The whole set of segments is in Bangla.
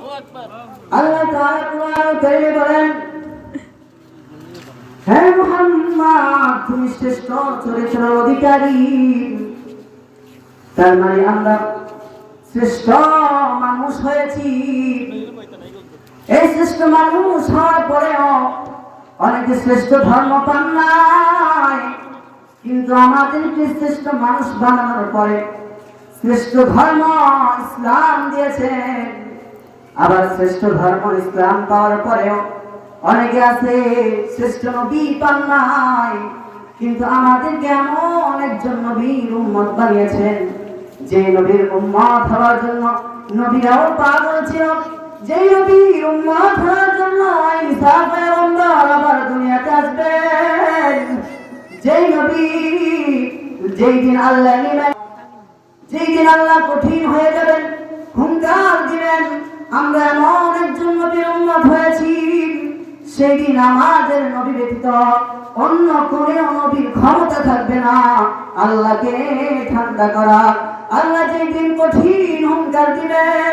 আল্লাহ তাআলা কুরআন কারীমে বলেন, হে মুহাম্মদ তুমি শ্রেষ্ঠ চরিত্রের অধিকারী। তার মানে আমরা শ্রেষ্ঠ মানুষ হয়েছি। এই শ্রেষ্ঠ মানুষ হওয়ার পরেও অনেকে শ্রেষ্ঠ ধর্ম পান নাই, কিন্তু আমাদেরকে শ্রেষ্ঠ মানুষ বানানোর পরে শ্রেষ্ঠ ধর্ম ইসলাম দিয়েছেন। আবার শ্রেষ্ঠ ধর্ম ইসলাম পাওয়ার পরেও অনেকে আছে শ্রেষ্ঠ নবী পান নাই, কিন্তু আমাদেরকে এমন একজন নবীর উম্মত বানিয়েছেন যে নবীর উম্মত হওয়ার জন্য নবীরাও পাগল ছিল, যে নবীর উম্মত হওয়ার জন্য ঈসা পয়গম্বর আবার দুনিয়াতে আসবেন, যেই নবী যেই দিন আল্লাহ নেবেন, যেই দিন আল্লাহ কঠিন হয়ে যাবেন, হুঙ্কার দিবেন, আমরা এমন একজন নবীর উম্মত হয়েছি, সেই দিন আমাদের নবী ব্যতীত অন্য কোনো নবীর ক্ষমতা থাকবে না আল্লাহকে ঠান্ডা করা। আল্লাহ যেই দিন কঠিন হুঙ্কার দিবেন,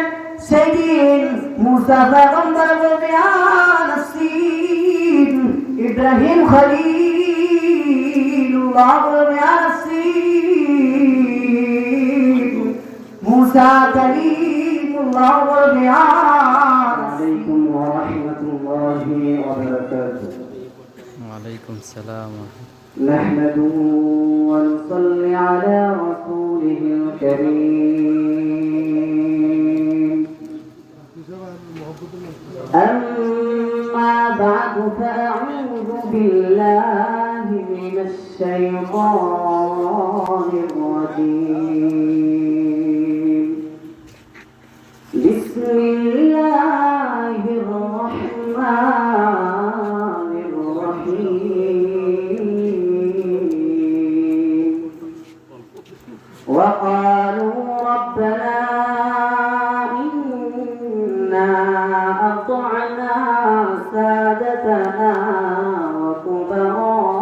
সেই দিন মুসা পয়গম্বর বলবে ইয়া নাসি, ইব্রাহিম খলিলুল্লাহ বলবে ইয়া নাসি, মুসা কালিমুল্লাহ বলবে ইয়া আলাইকুম ওয়া রাহমাতুল্লাহি ওয়া বারাকাতুহু। ওয়ালাইকুম সালাম। نحمده ونصلي على رسوله الكريم. أما بعد فأعوذ بالله من الشيطان الرجيم. بسم الله الرحمن الرحيم. وقالوا ربنا إنا أطعنا سادتنا وكبراءنا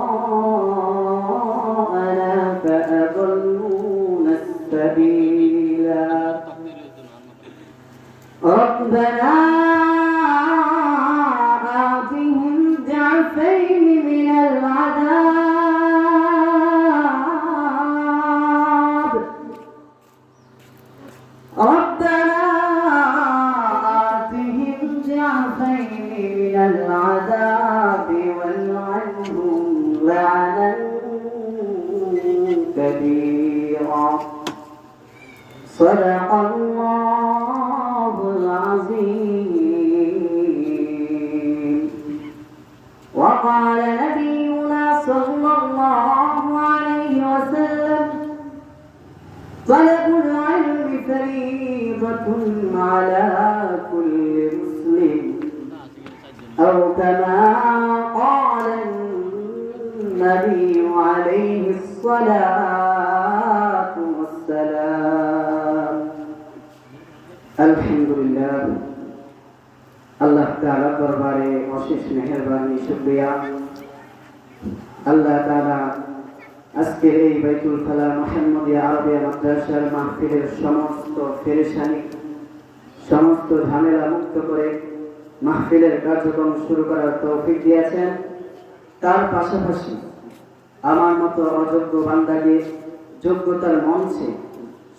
فأضلونا السبيلا ربنا آتهم ضعفين من العذاب ربنا آتهم ضعفين من العذاب والعنهم لعنا كبيرا. صدق الله العظيم. وقال نبينا صلى الله عليه وسلم طلب العلم فريضة على كل مسلم، أو كما قال النبي عليه الصلاة والسلام. الحمد لله. আল্লাহ তাআলার দরবারে অশেষ মেহেরবানি শুকরিয়া। আল্লাহ তাআলা আজকের এই বাইতুল কালাম মুহাম্মদিয়া আরবিয়া মাদ্রাসার মাহফিলের সমস্ত পেরেশানি, সমস্ত ঝামেলা মুক্ত করে মাহফিলের কার্যক্রম শুরু করার তৌফিক দিয়েছেন। তার পাশাপাশি আমার মতো অযোগ্য বান্দাকে যোগ্যতার মঞ্চে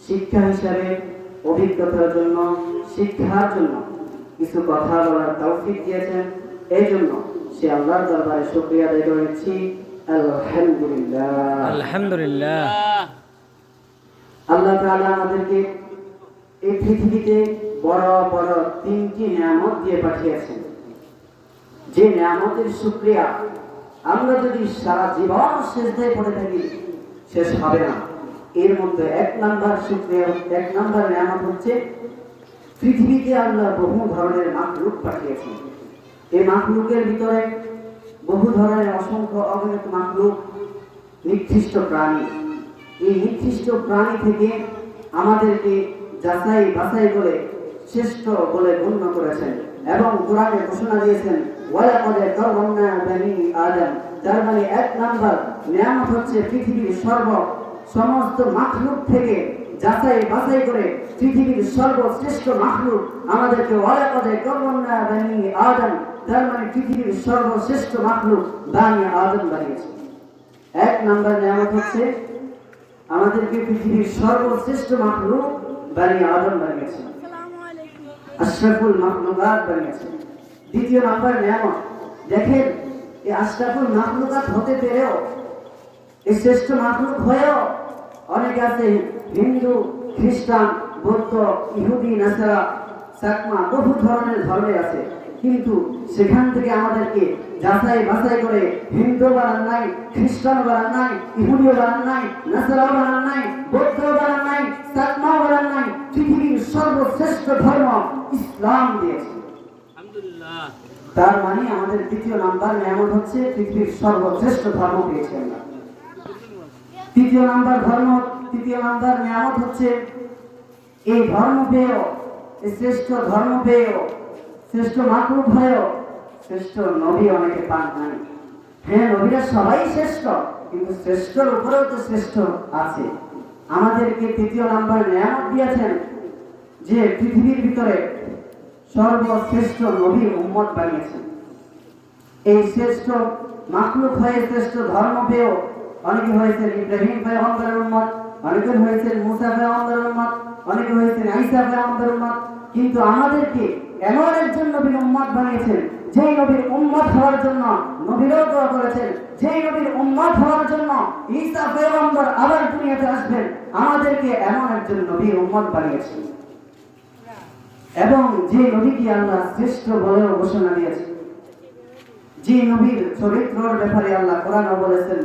শিক্ষা হিসাবে, অভিজ্ঞতার জন্য, শিক্ষার জন্য কিছু কথা বলার তৌফিক দিয়েছেন। এই জন্য সে আল্লাহর দরবারে শুকরিয়া আদায় করেছি। আলহামদুলিল্লাহ। আলহামদুলিল্লাহ। আল্লাহ তাআলা আমাদেরকে এই পৃথিবীতে বড় বড় তিনটি নিয়ামত দিয়ে পাঠিয়েছেন, যে নিয়ামতের শুকরিয়া আমরা যদি সারা জীবন সিজদায় পড়ে থাকি শেষ হবে না। এর মধ্যে এক নাম্বার শুকরিয়া, এক নাম্বার নিয়ামত হচ্ছে পৃথিবীতে আল্লাহ বহু ধরনের মাখলুক পাঠিয়েছেন। এই মাখলুকের ভিতরে বহু ধরনের অসংখ্য অগণিত মাখলুক, নিকৃষ্ট প্রাণী। এই নিকৃষ্ট প্রাণী থেকে আমাদেরকে যাচাই বাছাই করে শ্রেষ্ঠ বলে গণ্য করেছেন এবং কোরআনে ঘোষণা দিয়েছেন ওয়ালাকাদ কাররামনা বানি আদম। তার মানে এক নাম্বার নিয়ামত হচ্ছে পৃথিবীর সমস্ত মাখলুক থেকে যাচাই বাছাই করে পৃথিবীর সর্বশ্রেষ্ঠ মাখলুক আমাদেরকে ওয়ালাকাদে কাররামনা বানি আদম, তার মানে পৃথিবীর সর্বশ্রেষ্ঠ মাখলুক বানি আদম বানিয়েছে। এক নম্বর নিয়ামত হচ্ছে আমাদেরকে পৃথিবীর সর্বশ্রেষ্ঠ মাখলুক বানি আদম বানিয়েছে, আশরাফুল মাখলুকাত বানিয়েছে। দ্বিতীয় নম্বর নিয়ামত, দেখেন এই আশরাফুল মাখলুকাত হতে পেরেও, এই শ্রেষ্ঠ মাখলুক হয়েও অনেকে আছে হিন্দু, খ্রিস্টান, বৌদ্ধ, ইহুদি, নাসারা, চাকমা, বহু ধরনের ধর্মে আছে, কিন্তু সেখান থেকে আমাদেরকে যাচাই বাছাই করে হিন্দু বানান নাই, খ্রিস্টান বানান নাই, ইহুদিও বানান নাই, নাসারাও বানান নাই, বৌদ্ধ বানান নাই, চাকমাও বানান নাই, পৃথিবীর সর্বশ্রেষ্ঠ ধর্ম ইসলাম দিয়েছে। তার মানে আমাদের দ্বিতীয় নাম্বার নিয়ামত হচ্ছে পৃথিবীর সর্বশ্রেষ্ঠ ধর্ম পেয়েছি আমরা। তৃতীয় নাম্বার নিয়ামত হচ্ছে এই ধর্ম পেয়েও, এই শ্রেষ্ঠ ধর্ম পেয়েও, শ্রেষ্ঠ মাখলুক হয়েও শ্রেষ্ঠ নবী অনেকে পান নাই। হ্যাঁ, নবীরা সবাই শ্রেষ্ঠ, কিন্তু শ্রেষ্ঠর উপরেও তো শ্রেষ্ঠ আছে। আমাদেরকে তৃতীয় নাম্বার নিয়ামত দিয়েছেন যে পৃথিবীর ভিতরে সর্বশ্রেষ্ঠ নবীর উম্মত বানিয়েছেন। এই শ্রেষ্ঠ মাখলুক হয়ে শ্রেষ্ঠ ধর্ম পেয়েও অনেকে হয়েছেন ইব্রাহিম পয়গম্বরের উম্মত, অনেকে হয়েছেন মুসা পয়গম্বরের উম্মত, অনেকে হয়েছেন ঈসা পয়গম্বরের উম্মত, কিন্তু আমাদেরকে এমন একজন নবীর উম্মত বানিয়েছেন যেই নবীর উম্মত হওয়ার জন্য নবীরাও দোয়া করেছেন, যেই নবীর উম্মত হওয়ার জন্য ঈসা পয়গম্বর আবার দুনিয়াতে আসবেন, আমাদেরকে এমন একজন নবীর উম্মত বানিয়েছেন। এবং যে নবীকে আল্লাহ শ্রেষ্ঠ বলেও ঘোষণা দিয়েছেন, যে নবীর চরিত্রের ব্যাপারে আল্লাহ কোরআনে বলেছেন